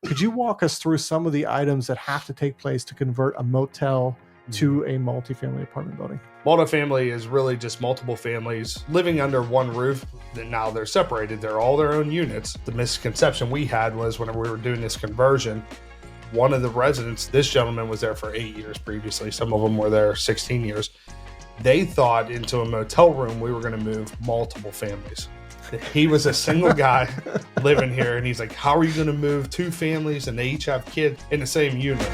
Could you walk us through some of the items that have to take place to convert a motel to a multifamily apartment building? Multifamily is really just multiple families living under one roof. Now they're separated. They're all their own units. The misconception we had was when we were doing this conversion, one of the residents, this gentleman was there for 8 years previously. Some of them were there 16 years. They thought into a motel room we were going to move multiple families. He was a single guy living here, and he's like, how are you going to move two families and they each have kids in the same unit?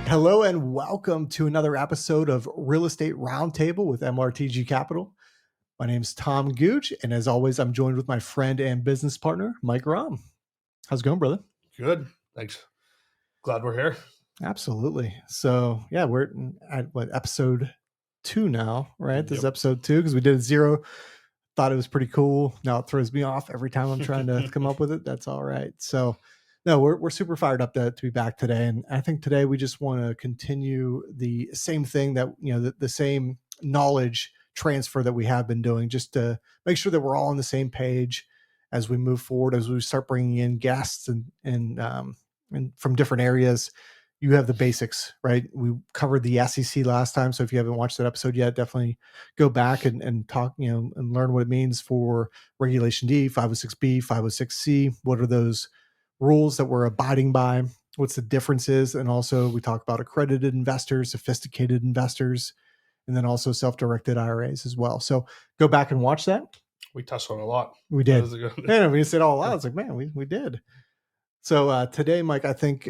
Hello and welcome to another episode of Real Estate Roundtable with MRTG Capital. My name is Tom Goodge, and as always, I'm joined with my friend and business partner, Mike Rohm. How's it going, brother? Good. Thanks. Glad we're here. Absolutely. So, yeah, we're at episode 2 now, right? Yep. This is episode 2 because we did 0. Thought it was pretty cool. Now it throws me off every time I'm trying to come up with it. That's all right. So, no, we're super fired up to be back today. And I think today we just want to continue the same thing that, the same knowledge transfer that we have been doing, just to make sure that we're all on the same page as we move forward, as we start bringing in guests and from different areas. You have the basics, right? We covered the SEC last time. So if you haven't watched that episode yet, definitely go back and talk, and learn what it means for Regulation D, 506B, 506C. What are those rules that we're abiding by? What's the differences? And also we talk about accredited investors, sophisticated investors, and then also self-directed IRAs as well. So go back and watch that. We touched on a lot. We did. Yeah, we said all out. It's like, man, we did. So today, Mike, I think,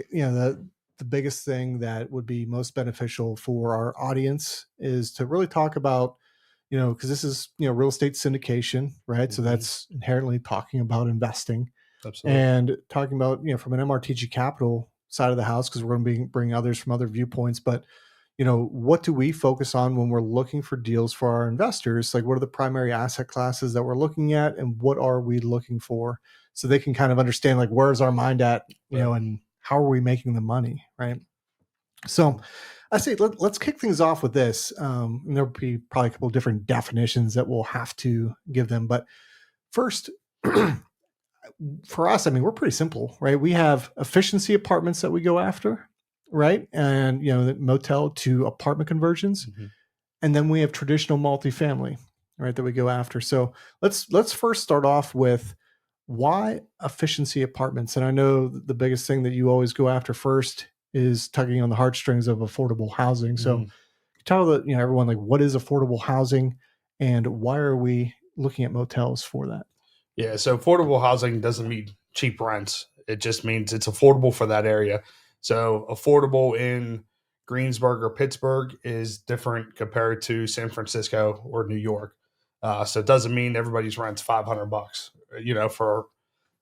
the biggest thing that would be most beneficial for our audience is to really talk about, because this is, real estate syndication, right? Mm-hmm. So that's inherently talking about investing. Absolutely. And talking about, from an MRTG Capital side of the house, because we're going to bring others from other viewpoints, but, what do we focus on when we're looking for deals for our investors? Like, what are the primary asset classes that we're looking at, and what are we looking for? So they can kind of understand, like, where's our mind at, and how are we making the money, right? So I say let's kick things off with this. And there'll be probably a couple of different definitions that we'll have to give them. But first, for us, we're pretty simple, right? We have efficiency apartments that we go after, right? And, the motel to apartment conversions. Mm-hmm. And then we have traditional multifamily, right, that we go after. So let's first start off with why efficiency apartments. And I know the biggest thing that you always go after first is tugging on the heartstrings of affordable housing. So tell everyone, like, what is affordable housing and why are we looking at motels for that? Yeah. So affordable housing doesn't mean cheap rents. It just means it's affordable for that area. So affordable in Greensburg or Pittsburgh is different compared to San Francisco or New York. So it doesn't mean everybody's rent's $500, for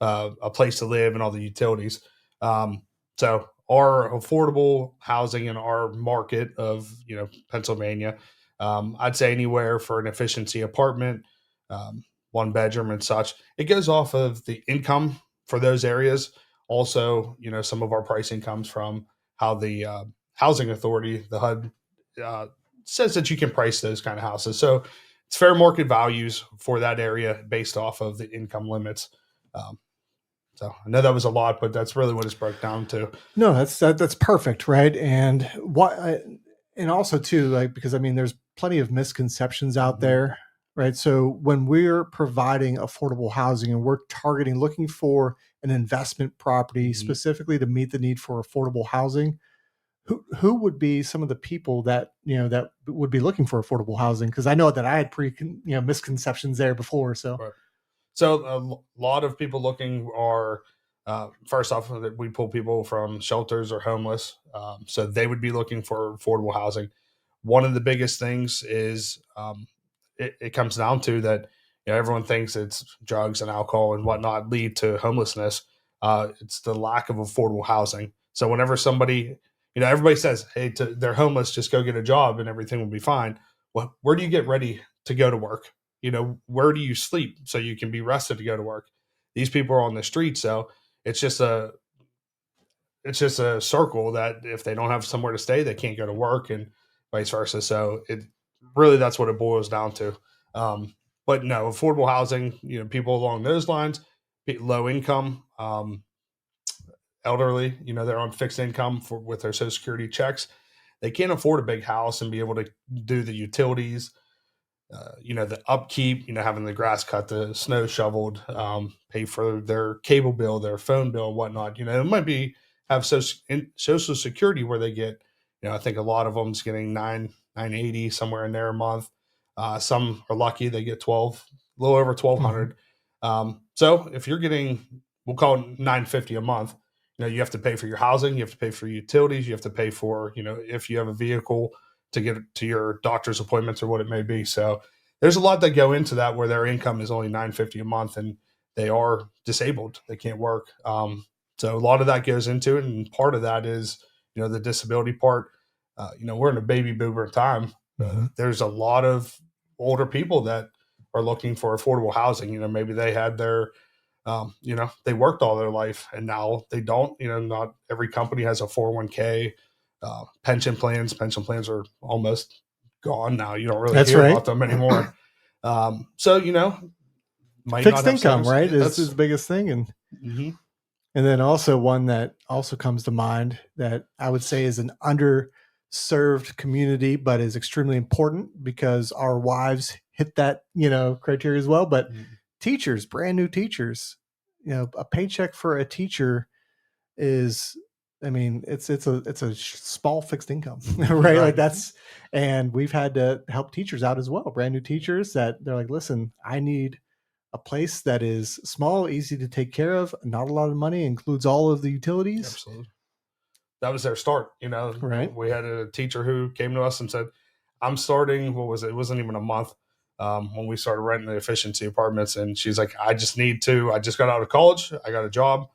a place to live and all the utilities. So our affordable housing in our market of, Pennsylvania, I'd say anywhere for an efficiency apartment, 1 bedroom and such, it goes off of the income for those areas. Also, some of our pricing comes from how the housing authority, the HUD, says that you can price those kind of houses. So it's fair market values for that area based off of the income limits. So I know that was a lot, but that's really what it's broke down to. No, that's perfect, right? And and also too, like, because there's plenty of misconceptions out there, right? So when we're providing affordable housing and we're looking for an investment property specifically to meet the need for affordable housing, who would be some of the people that that would be looking for affordable housing? Because I know that I had misconceptions there before. So, right. So a lot of people looking are first off that we pull people from shelters or homeless, so they would be looking for affordable housing. One of the biggest things is it comes down to that everyone thinks it's drugs and alcohol and whatnot lead to homelessness. It's the lack of affordable housing. So whenever somebody everybody says, hey, they're homeless, just go get a job and everything will be fine. Well, where do you get ready to go to work? Where do you sleep so you can be rested to go to work? These people are on the street. So it's just a circle that if they don't have somewhere to stay, they can't go to work and vice versa. So that's what it boils down to. But no, affordable housing, people along those lines, low income, elderly, they're on fixed income with their Social Security checks. They can't afford a big house and be able to do the utilities, the upkeep, having the grass cut, the snow shoveled, pay for their cable bill, their phone bill, and whatnot. It might be have Social Security where they get, I think a lot of them's getting 980 somewhere in there a month. Some are lucky; they get 12, a little over 1,200. So if you're getting, we'll call it 950 a month. You have to pay for your housing, you have to pay for utilities, you have to pay for, if you have a vehicle to get to your doctor's appointments or what it may be. So there's a lot that go into that where their income is only $950 a month and they are disabled. They can't work. So a lot of that goes into it. And part of that is, the disability part. We're in a baby boomer time. There's a lot of older people that are looking for affordable housing. Maybe they had their, they worked all their life and now they don't. Not every company has a 401k. Pension plans are almost gone now. You don't really hear about them anymore. Might fixed not income, right? Is the biggest thing. And and then also one that also comes to mind that I would say is an underserved community, but is extremely important because our wives hit that, criteria as well. But teachers, brand new teachers, a paycheck for a teacher is, it's a small fixed income, right? Like and we've had to help teachers out as well. Brand new teachers that they're like, listen, I need a place that is small, easy to take care of, not a lot of money, includes all of the utilities. Absolutely. That was their start. Right. We had a teacher who came to us and said, I'm starting, what was it? It wasn't even a month. When we started renting the efficiency apartments, and she's like, I just got out of college. I got a job.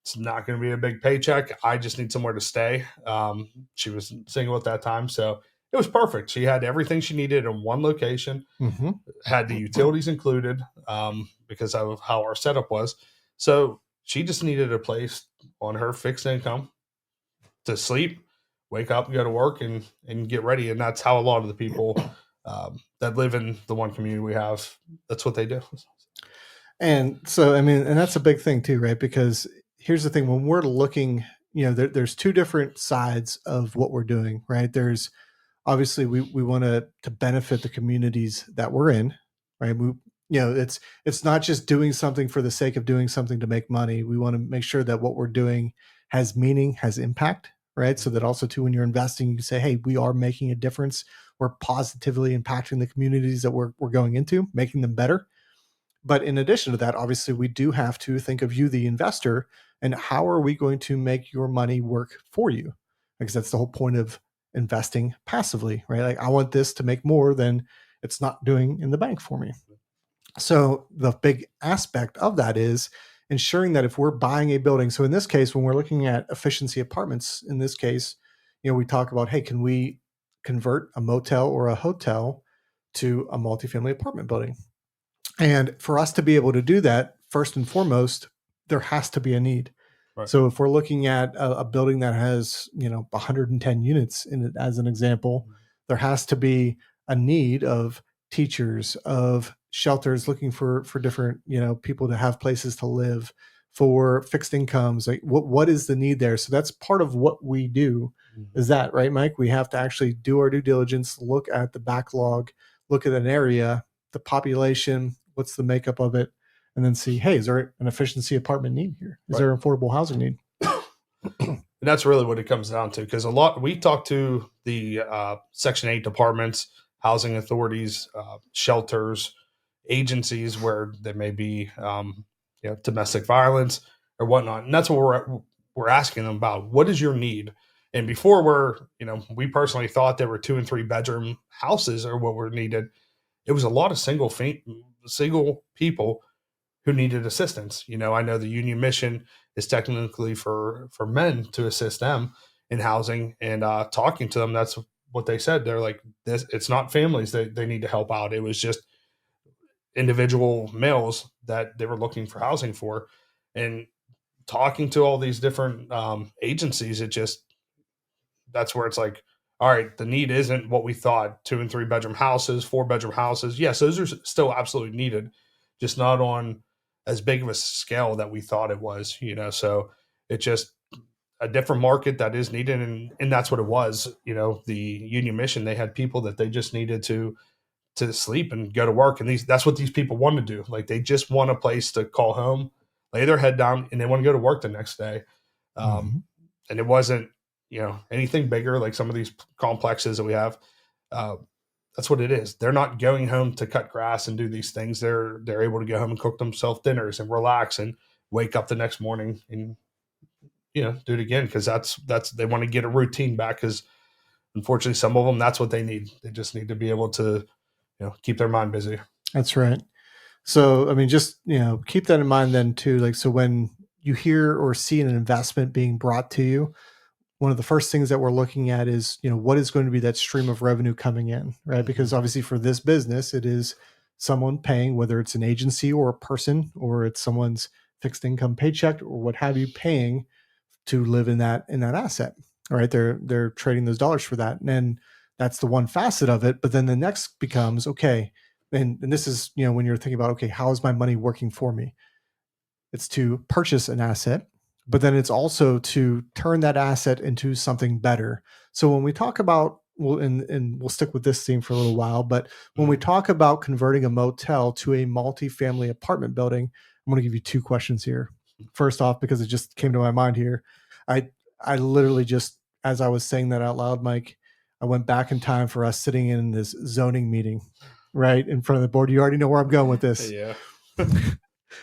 It's not going to be a big paycheck. I just need somewhere to stay. She was single at that time. So it was perfect. She had everything she needed in one location, had the utilities included because of how our setup was. So she just needed a place on her fixed income to sleep, wake up, go to work, and get ready. And that's how a lot of the people that live in the one community we have, that's what they do. And so, and that's a big thing too, right? Because here's the thing, when we're looking, there's two different sides of what we're doing, right? There's obviously we want to benefit the communities that we're in, right? It's not just doing something for the sake of doing something to make money. We want to make sure that what we're doing has meaning, has impact, right? So that also too, when you're investing, you say, hey, we are making a difference. We're positively impacting the communities that we're going into, making them better. But in addition to that, obviously, we do have to think of you, the investor, and how are we going to make your money work for you? Because that's the whole point of investing passively, right? Like, I want this to make more than it's not doing in the bank for me. So the big aspect of that is ensuring that if we're buying a building, so in this case, when we're looking at efficiency apartments, in this case, we talk about, hey, can we convert a motel or a hotel to a multifamily apartment building? And for us to be able to do that, first and foremost, there has to be a need. Right. So if we're looking at a building that has, 110 units in it, as an example, there has to be a need of teachers, of shelters looking for different, people to have places to live, for fixed incomes. Like what is the need there? So that's part of what we do. Is that right, Mike? We have to actually do our due diligence, look at the backlog, look at an area, the population, what's the makeup of it, and then see, hey, is there an efficiency apartment need here? Is there an affordable housing need? And that's really what it comes down to, because we talk to the Section 8 departments, housing authorities, shelters, agencies where there may be domestic violence or whatnot. And that's what we're asking them about. What is your need? And before we personally thought there were 2 and 3 bedroom houses are what were needed. It was a lot of single people who needed assistance. I know the Union Mission is technically for men to assist them in housing, and talking to them, that's what they said. They're like, it's not families that they need to help out. It was just individual males that they were looking for housing for. And talking to all these different agencies, that's where it's like, all right, the need isn't what we thought. 2 and 3 bedroom houses, 4 bedroom houses. Yes, those are still absolutely needed, just not on as big of a scale that we thought it was, so it's just a different market that is needed. And that's what it was. The Union Mission, they had people that they just needed to sleep and go to work. And that's what these people want to do. Like, they just want a place to call home, lay their head down, and they want to go to work the next day. Mm-hmm. And it wasn't, anything bigger like some of these complexes that we have. That's what it is. They're not going home to cut grass and do these things. They're able to go home and cook themselves dinners and relax and wake up the next morning and do it again, because that's they want to get a routine back, because unfortunately some of them, that's what they need. They just need to be able to keep their mind busy. That's right. So, I mean, just, keep that in mind then too. Like, so when you hear or see an investment being brought to you, one of the first things that we're looking at is, what is going to be that stream of revenue coming in, right? Because obviously for this business, it is someone paying, whether it's an agency or a person, or it's someone's fixed income paycheck or what have you, paying to live in that asset. All right. They're trading those dollars for that. And that's the one facet of it. But then the next becomes, okay, and this is, when you're thinking about, okay, how is my money working for me? It's to purchase an asset, but then it's also to turn that asset into something better. So when we talk about, and we'll stick with this theme for a little while, but when we talk about converting a motel to a multifamily apartment building, I'm going to give you two questions here. First off, because it just came to my mind here, I literally just, as I was saying that out loud, Mike, I went back in time for us sitting in this zoning meeting right in front of the board. You already know where I'm going with this. Yeah.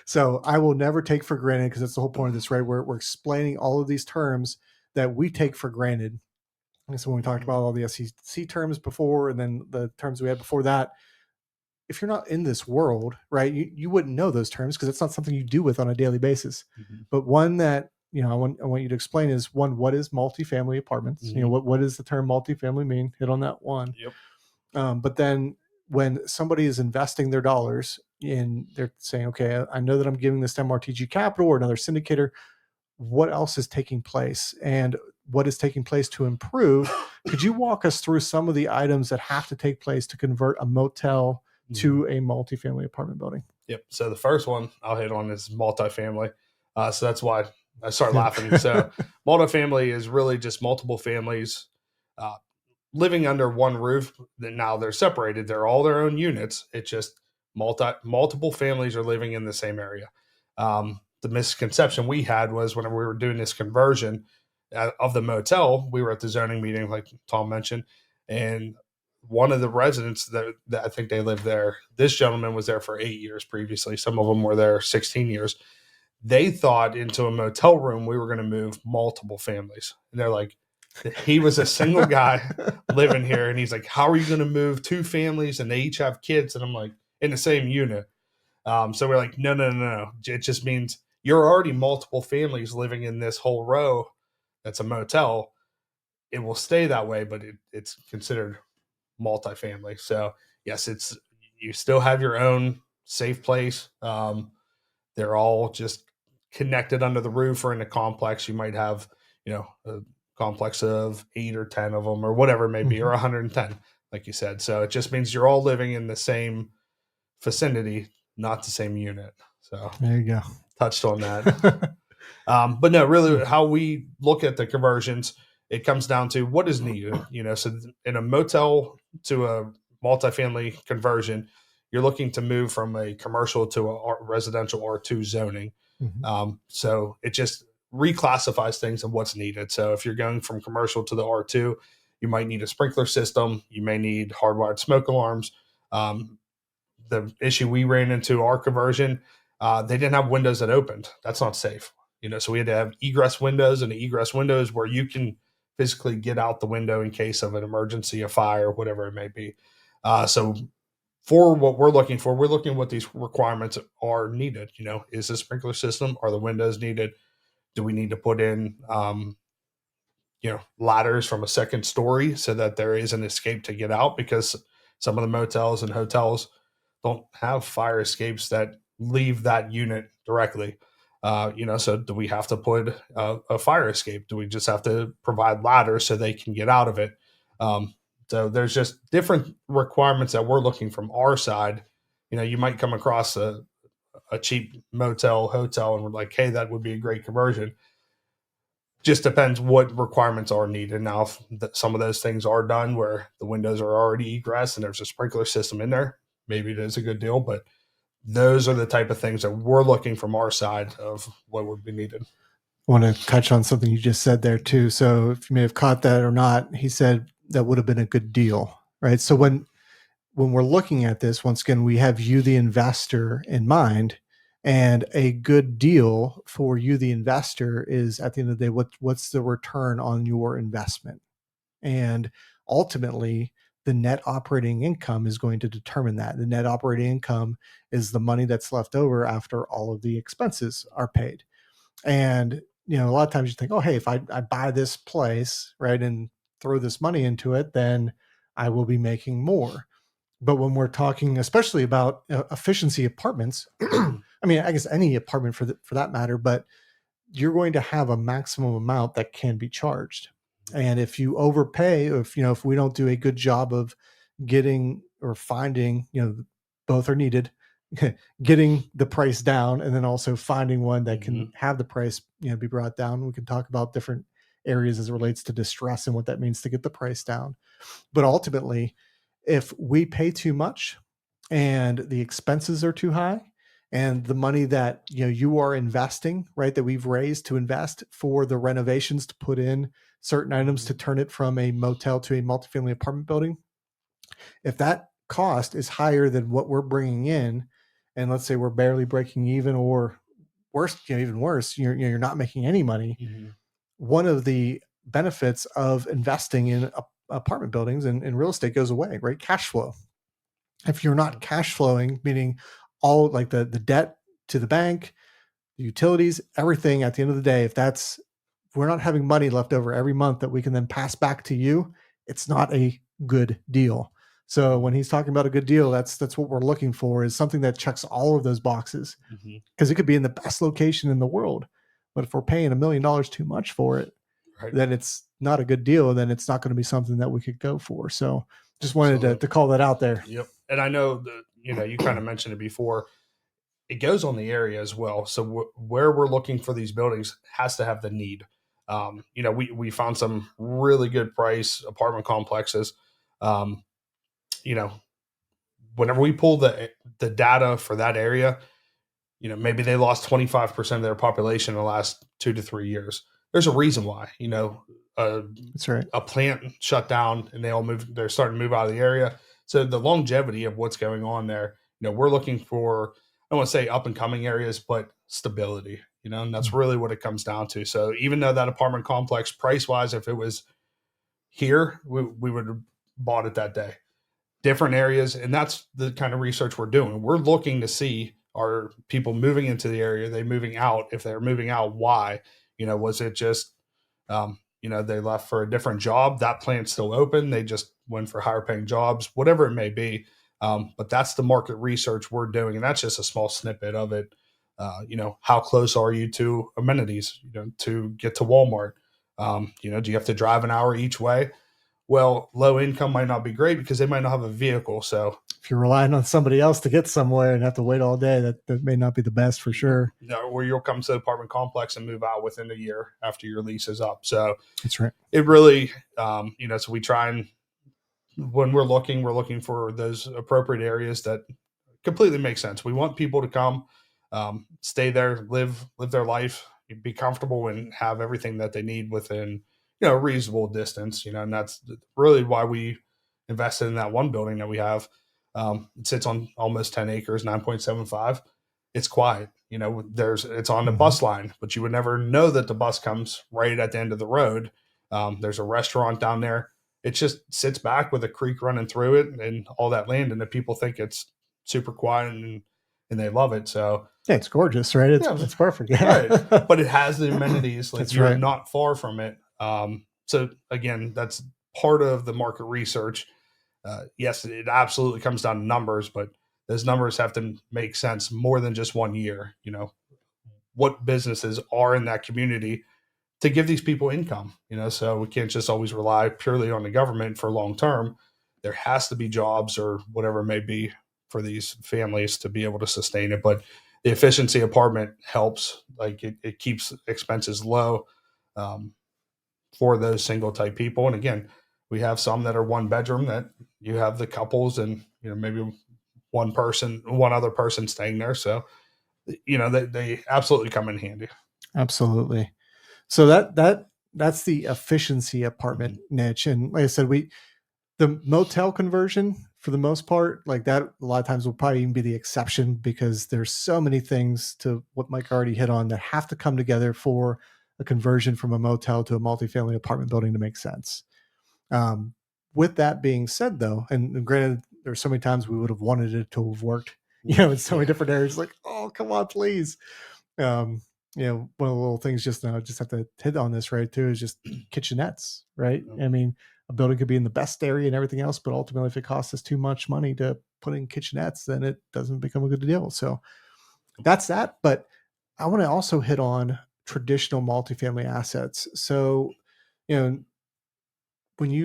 So I will never take for granted, because that's the whole point of this, right? We're explaining all of these terms that we take for granted. And so when we talked about all the SEC terms before, and then the terms we had before that, if you're not in this world, right, you wouldn't know those terms, because it's not something you do with on a daily basis. Mm-hmm. But one that, I want you to explain is, one, what is multifamily apartments? Mm-hmm. What does the term multifamily mean? Hit on that one. Yep. But then when somebody is investing their dollars in, they're saying, okay, I know that I'm giving this to MRTG Capital or another syndicator. What else is taking place, and what is taking place to improve? Could you walk us through some of the items that have to take place to convert a motel to a multifamily apartment building? Yep. So the first one I'll hit on is multifamily. So that's why I start laughing. So multifamily is really just multiple families living under one roof. Now they're separated. They're all their own units. It's just multiple families are living in the same area. The misconception we had was, when we were doing this conversion of the motel, we were at the zoning meeting, like Tom mentioned, and one of the residents that I think they lived there, this gentleman was there for 8 years previously. Some of them were there 16 years. They thought into a motel room we were going to move multiple families. And they're like, he was a single guy living here. And he's like, how are you going to move two families? And they each have kids. And I'm like, in the same unit. So we're like, no. It just means you're already multiple families living in this whole row. That's a motel. It will stay that way, but it's considered multifamily. So yes, you still have your own safe place. They're all just connected under the roof, or in a complex. You might have, a complex of 8 or 10 of them, or whatever it may be, or 110, like you said. So it just means you're all living in the same vicinity, not the same unit. So there you go. Touched on that. But no, really, how we look at the conversions, it comes down to what is needed. So in a motel to a multifamily conversion, you're looking to move from a commercial to a residential R2 zoning. Mm-hmm. So it just reclassifies things and what's needed. So if you're going from commercial to the R2, you might need a sprinkler system. You may need hardwired smoke alarms. The issue we ran into our conversion, they didn't have windows that opened. That's not safe. So we had to have egress windows, and the egress windows where you can physically get out the window in case of an emergency, a fire, whatever it may be. So for what we're looking for, we're looking at what these requirements are needed. Is the sprinkler system? Are the windows needed? Do we need to put in, ladders from a second story so that there is an escape to get out? Because some of the motels and hotels don't have fire escapes that leave that unit directly. So do we have to put a fire escape? Do we just have to provide ladders so they can get out of it? So there's just different requirements that we're looking from our side. You might come across a a cheap motel, hotel, and we're like, hey, that would be a great conversion. Just depends what requirements are needed. Now, if some of those things are done where the windows are already egress and there's a sprinkler system in there, maybe it is a good deal. But those are the type of things that we're looking from our side of what would be needed. I want to touch on something you just said there too. So if you may have caught that or not, he said that would have been a good deal, right? So when we're looking at this, once again, we have you, the investor, in mind, and a good deal for you, the investor, is at the end of the day, what's the return on your investment? And ultimately, the net operating income is going to determine that. The net operating income is the money that's left over after all of the expenses are paid. And a lot of times you think, oh, hey, if I buy this place, right, and throw this money into it, then I will be making more. But when we're talking, especially about efficiency apartments, I mean, I guess any apartment for that matter, but you're going to have a maximum amount that can be charged. And if you overpay, if we don't do a good job of getting or finding, both are needed, getting the price down, and then also finding one that can have the price, be brought down. We can talk about different areas as it relates to distress and what that means to get the price down. But ultimately, if we pay too much and the expenses are too high, and the money that you are investing, right, that we've raised to invest for the renovations to put in certain items to turn it from a motel to a multifamily apartment building, if that cost is higher than what we're bringing in, and let's say we're barely breaking even, or worse, even worse, you're not making any money. One of the benefits of investing in apartment buildings and real estate goes away, right? Cash flow. If you're not cash flowing, meaning all like the debt to the bank, the utilities, everything at the end of the day, if we're not having money left over every month that we can then pass back to you, it's not a good deal. So when he's talking about a good deal, that's what we're looking for, is something that checks all of those boxes, because it could be in the best location in the world, but if we're paying $1 million too much for it, right, then it's not a good deal. Then it's not going to be something that we could go for. So just wanted to call that out there. Yep. And I know that, you kind of mentioned it before, it goes on the area as well. So where we're looking for these buildings has to have the need. We found some really good price apartment complexes. Whenever we pull the data for that area, maybe they lost 25% of their population in the last 2 to 3 years. There's a reason why. That's right. A plant shut down and they're starting to move out of the area. So the longevity of what's going on there, we're looking for, I don't want to say up and coming areas, but stability, and that's really what it comes down to. So even though that apartment complex price wise, if it was here, we would have bought it that day. Different areas. And that's the kind of research we're doing. We're looking to see, are people moving into the area? Are they moving out? If they're moving out, why? Was it just, they left for a different job? That plant's still open. They just went for higher paying jobs, whatever it may be. But that's the market research we're doing. And that's just a small snippet of it. How close are you to amenities, to get to Walmart? Do you have to drive an hour each way? Well, low income might not be great because they might not have a vehicle. So if you're relying on somebody else to get somewhere and have to wait all day, that may not be the best for sure. Where you'll come to the apartment complex and move out within a year after your lease is up. So that's right. It really, so we try and, when we're looking for those appropriate areas that completely make sense. We want people to come, stay there, live their life, be comfortable, and have everything that they need within, a reasonable distance, and that's really why we invested in that one building that we have. It sits on almost 10 acres, 9.75. It's quiet. It's on the bus line, but you would never know that the bus comes right at the end of the road. There's a restaurant down there. It just sits back with a creek running through it and all that land. And the people think it's super quiet and they love it. So yeah, it's gorgeous, right? It's perfect. Yeah. Right. But it has the amenities. Like That's you're right. not far from it. So again, that's part of the market research. Yes, it absolutely comes down to numbers, but those numbers have to make sense more than just 1 year. What businesses are in that community to give these people income, so we can't just always rely purely on the government for long term. There has to be jobs or whatever it may be for these families to be able to sustain it. But the efficiency apartment helps. Like it keeps expenses low for those single type people. And again, we have some that are one bedroom that you have the couples and maybe one other person staying there. So they absolutely come in handy. Absolutely. So that's the efficiency apartment niche. And like I said, the motel conversion for the most part, like that, a lot of times will probably even be the exception because there's so many things to what Mike already hit on that have to come together for a conversion from a motel to a multifamily apartment building to make sense. With that being said, though, and granted, there's so many times we would have wanted it to have worked, in so many different areas. Like, oh, come on, please. Um, one of the little things just have to hit on this right too is just kitchenettes, right? I mean, a building could be in the best area and everything else, but ultimately, if it costs us too much money to put in kitchenettes, then it doesn't become a good deal. So that's that. But I want to also hit on traditional multifamily assets. So, when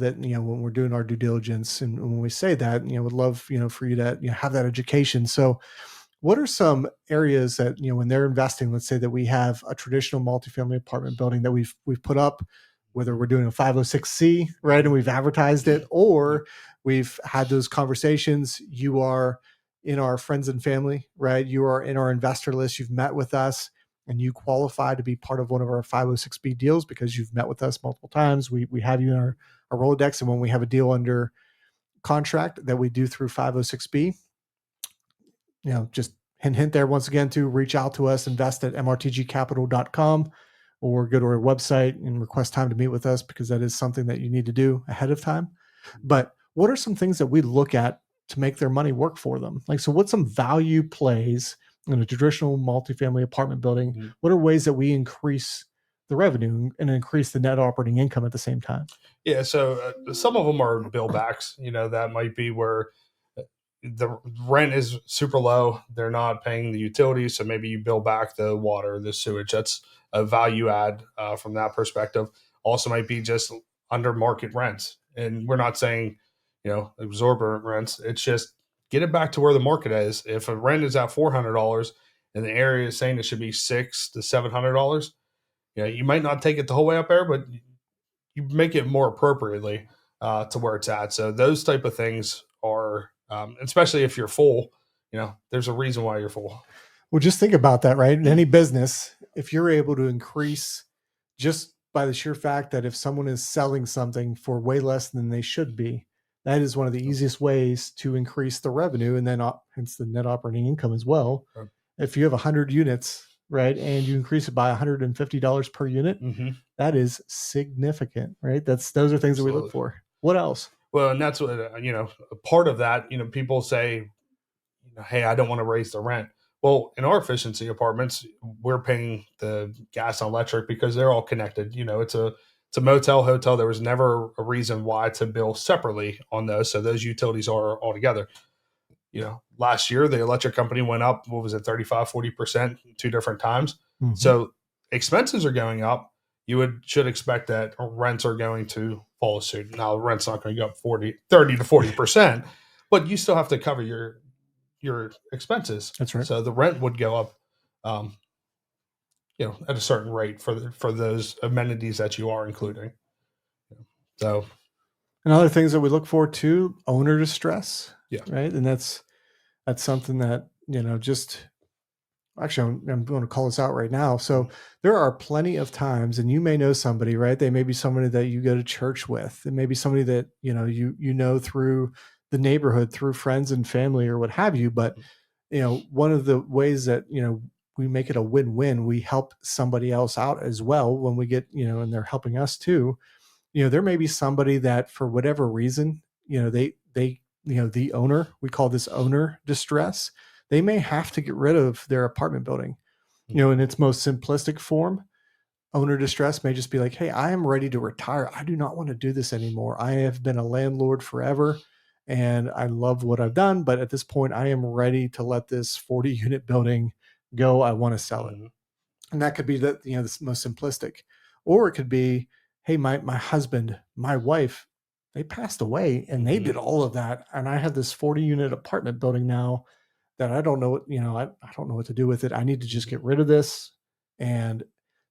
that, when we're doing our due diligence and when we say that, would love, for you to have that education. So what are some areas that, when they're investing, let's say that we have a traditional multifamily apartment building that we've put up, whether we're doing a 506C, right, and we've advertised it, or we've had those conversations, you are in our friends and family, right? You are in our investor list, you've met with us, and you qualify to be part of one of our 506B deals because you've met with us multiple times. We have you in our Rolodex, and when we have a deal under contract that we do through 506B, just hint there once again to reach out to us, invest at mrtgcapital.com, or go to our website and request time to meet with us because that is something that you need to do ahead of time. But what are some things that we look at to make their money work for them? Like, so what's some value plays in a traditional multifamily apartment building? Mm-hmm. What are ways that we increase the revenue and increase the net operating income at the same time? Yeah. So some of them are bill backs, that might be where the rent is super low. They're not paying the utilities. So maybe you bill back the water, the sewage. That's a value add from that perspective. Also might be just under market rents. And we're not saying, exorbitant rents. It's just get it back to where the market is. If a rent is at $400 and the area is saying it should be $600 to $700, you might not take it the whole way up there, but you make it more appropriately to where it's at. So those type of things are, especially if you're full, there's a reason why you're full. Well, just think about that, right? In any business, if you're able to increase just by the sheer fact that if someone is selling something for way less than they should be, that is one of the easiest ways to increase the revenue and then hence the net operating income as well. Right. If you have 100 units, right, and you increase it by $150 per unit, that is significant, right? Those are things Absolutely. That we look for. What else? Well, and that's what, part of that, people say, hey, I don't want to raise the rent. Well, in our efficiency apartments, we're paying the gas and electric because they're all connected. It's a motel, hotel. There was never a reason why to bill separately on those. So those utilities are all together. Last year, the electric company went up, 35-40% 2 different times. Mm-hmm. So expenses are going up. You should expect that rents are going to follow suit. Now, rent's not going to go up 30 to 40%, but you still have to cover your expenses. That's right. So the rent would go up, at a certain rate for those amenities that you are including. So, and other things that we look for too, owner distress. Yeah. Right. And that's something that, just actually, I'm going to call this out right now. So there are plenty of times, and you may know somebody, right? They may be somebody that you go to church with. It may be somebody that, you know through the neighborhood, through friends and family or what have you. But, one of the ways that, we make it a win-win, we help somebody else out as well when we get, and they're helping us too. There may be somebody that for whatever reason, they the owner, we call this owner distress. They may have to get rid of their apartment building, in its most simplistic form. Owner distress may just be like, hey, I am ready to retire. I do not want to do this anymore. I have been a landlord forever and I love what I've done. But at this point, I am ready to let this 40 unit building go. I want to sell it. And that could be the most simplistic, or it could be, hey, my husband, my wife, they passed away and they did all of that. And I have this 40 unit apartment building now that I don't know what, I don't know what to do with it. I need to just get rid of this. And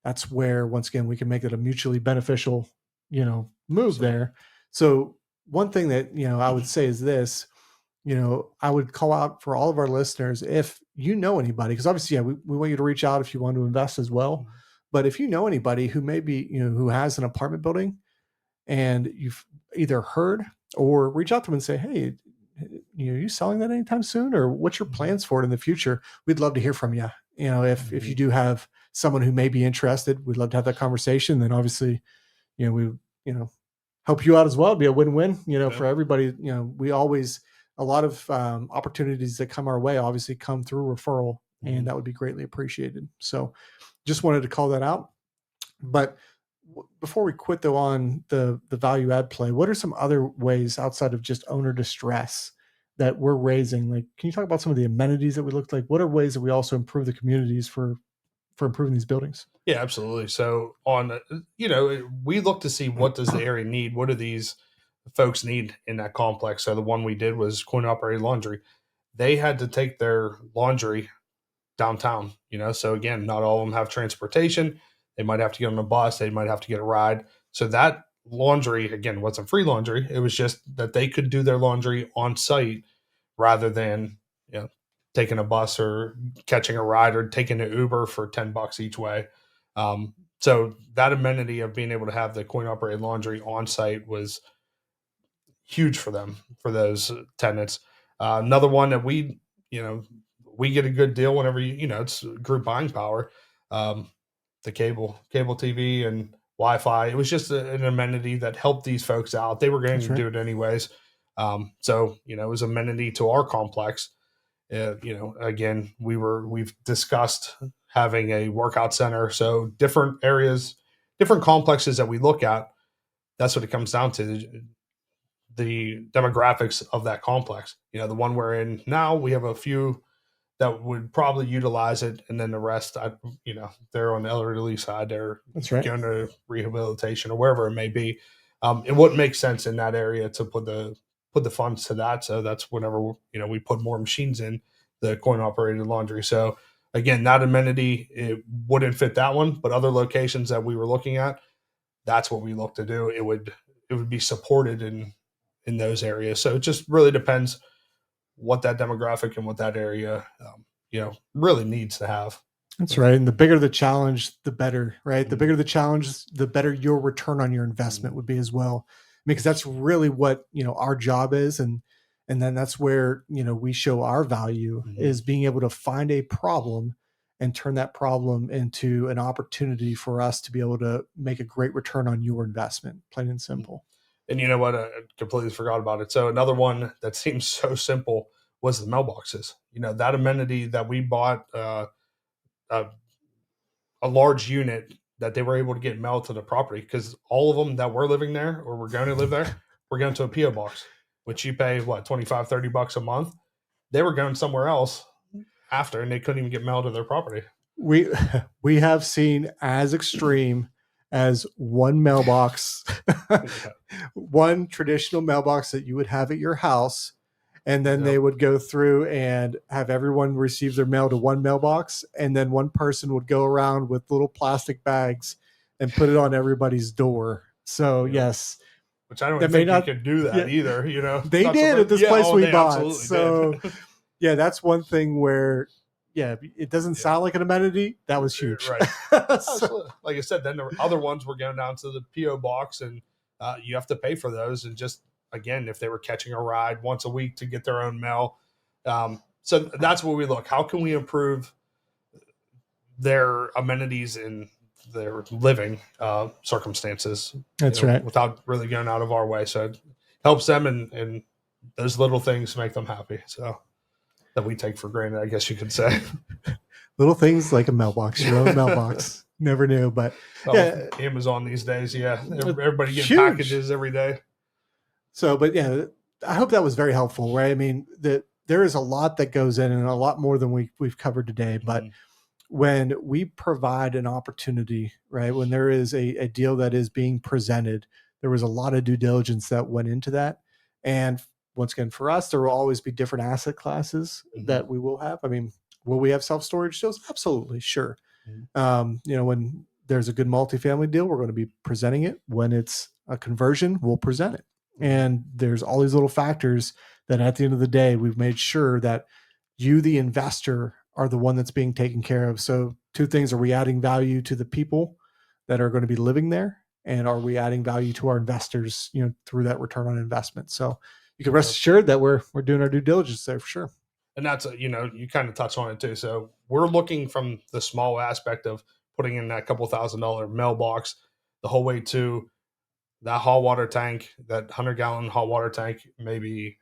that's where, once again, we can make it a mutually beneficial, move So, there. So one thing that, I would say is this, I would call out for all of our listeners, if you know anybody, because obviously, yeah, we want you to reach out if you want to invest as well. But if you know anybody who maybe, who has an apartment building and you've either heard or reach out to them and say, hey, are you selling that anytime soon? Or what's your plans for it in the future? We'd love to hear from you. If you do have someone who may be interested, we'd love to have that conversation. Then obviously, we, help you out as well. It'd be a win-win, for everybody. We always, a lot of opportunities that come our way obviously come through referral, and that would be greatly appreciated. So just wanted to call that out. But before we quit though on the value add play, what are some other ways outside of just owner distress that we're raising? Like, can you talk about some of the amenities that we looked like? What are ways that we also improve the communities for improving these buildings? Yeah, absolutely. So we look to see, what does the area need? What do these folks need in that complex? So the one we did was coin operated laundry. They had to take their laundry downtown, so again, not all of them have transportation. They might have to get on a bus. They might have to get a ride. So that laundry, again, wasn't free laundry. It was just that they could do their laundry on site rather than, taking a bus or catching a ride or taking an Uber for $10 each way. So that amenity of being able to have the coin operated laundry on site was huge for them, for those tenants. Another one that we get a good deal whenever it's group buying power. The cable TV and Wi-Fi. It was just an amenity that helped these folks out. They were going to do it anyways. So it was amenity to our complex. Again, we've discussed having a workout center. So different areas, different complexes that we look at. That's what it comes down to. The demographics of that complex. The one we're in now, we have a few that would probably utilize it, and then the rest, they're on the elderly side. They're going to rehabilitation or wherever it may be. It wouldn't make sense in that area to put the funds to that. So that's whenever we put more machines in the coin operated laundry. So again, that amenity, it wouldn't fit that one, but other locations that we were looking at, that's what we look to do. It would be supported in those areas. So it just really depends what that demographic and what that area, really needs to have. That's right. And the bigger the challenge, the better, right? The bigger the challenge, the better your return on your investment would be as well. Because that's really what, our job is. And then that's where, we show our value is being able to find a problem and turn that problem into an opportunity for us to be able to make a great return on your investment, plain and simple. And you know what? I completely forgot about it. So another one that seems so simple was the mailboxes. That amenity that we bought, a large unit that they were able to get mail to the property, because all of them that were living there or were going to live there were going to a PO box, which you pay what, $25-$30 a month. They were going somewhere else after, and they couldn't even get mail to their property. We have seen as extreme as one mailbox, one traditional mailbox that you would have at your house. And then they would go through and have everyone receive their mail to one mailbox. And then one person would go around with little plastic bags and put it on everybody's door. So yes. Which I don't think you could do that either. They did at this place we bought. So yeah, that's one thing where, it doesn't sound like an amenity. That was huge. Right. So, like I said, then the other ones were going down to the PO box, and you have to pay for those. And just, again, if they were catching a ride once a week to get their own mail. So that's where we look. How can we improve their amenities in their living circumstances? That's right. Without really going out of our way. So it helps them, and those little things make them happy. So that we take for granted, I guess you could say. Little things like a mailbox, your own mailbox. Never knew, but Amazon these days, everybody getting packages every day. So, but I hope that was very helpful, right? I mean, there is a lot that goes in, and a lot more than we've covered today. But when we provide an opportunity, right, when there is a deal that is being presented, there was a lot of due diligence that went into that. And once again, for us, there will always be different asset classes that we will have. I mean, will we have self-storage deals? Absolutely, sure. When there's a good multifamily deal, we're going to be presenting it. When it's a conversion, we'll present it. And there's all these little factors that at the end of the day, we've made sure that you, the investor, are the one that's being taken care of. So two things: are we adding value to the people that are going to be living there? And are we adding value to our investors, through that return on investment? So you can rest assured that we're doing our due diligence there for sure. And that's, you kind of touched on it too. So we're looking from the small aspect of putting in that couple $1,000 mailbox the whole way to that hot water tank, that 100-gallon hot water tank, maybe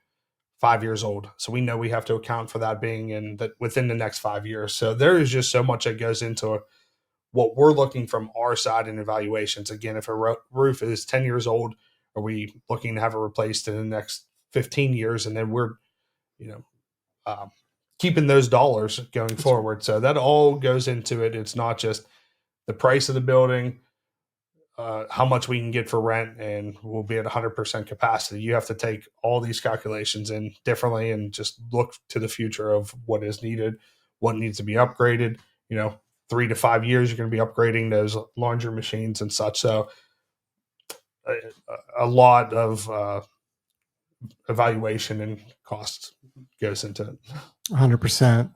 5 years old. So we know we have to account for that being in that within the next 5 years. So there is just so much that goes into what we're looking from our side in evaluations. Again, if a roof is 10 years old, are we looking to have it replaced in the next 15 years? And then we're, keeping those dollars going forward. So that all goes into it. It's not just the price of the building, how much we can get for rent, and we'll be at 100% capacity. You have to take all these calculations in differently and just look to the future of what is needed, what needs to be upgraded. 3 to 5 years, you're going to be upgrading those laundry machines and such. So a lot of evaluation and costs goes into it. 100%.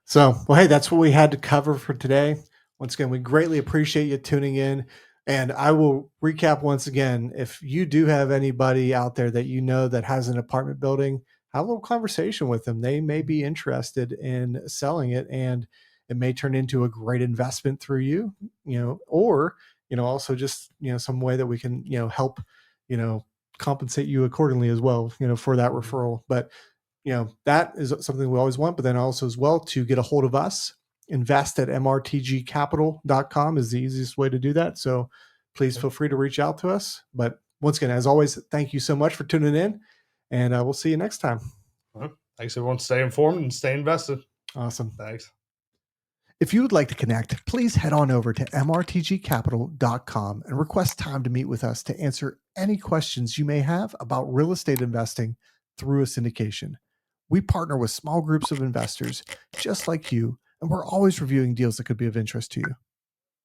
So, well, hey, that's what we had to cover for today. Once again, we greatly appreciate you tuning in. And I will recap once again. If you do have anybody out there that that has an apartment building, have a little conversation with them. They may be interested in selling it, and it may turn into a great investment through you, or, also just, some way that we can, help, compensate you accordingly as well, for that referral. But, that is something we always want. But then also as well, to get a hold of us, invest at MRTGcapital.com is the easiest way to do that. So please feel free to reach out to us. But once again, as always, thank you so much for tuning in, and we'll see you next time. Well, thanks everyone. Stay informed and stay invested. Awesome. Thanks. If you would like to connect, please head on over to MRTGcapital.com and request time to meet with us to answer any questions you may have about real estate investing through a syndication. We partner with small groups of investors just like you, and we're always reviewing deals that could be of interest to you.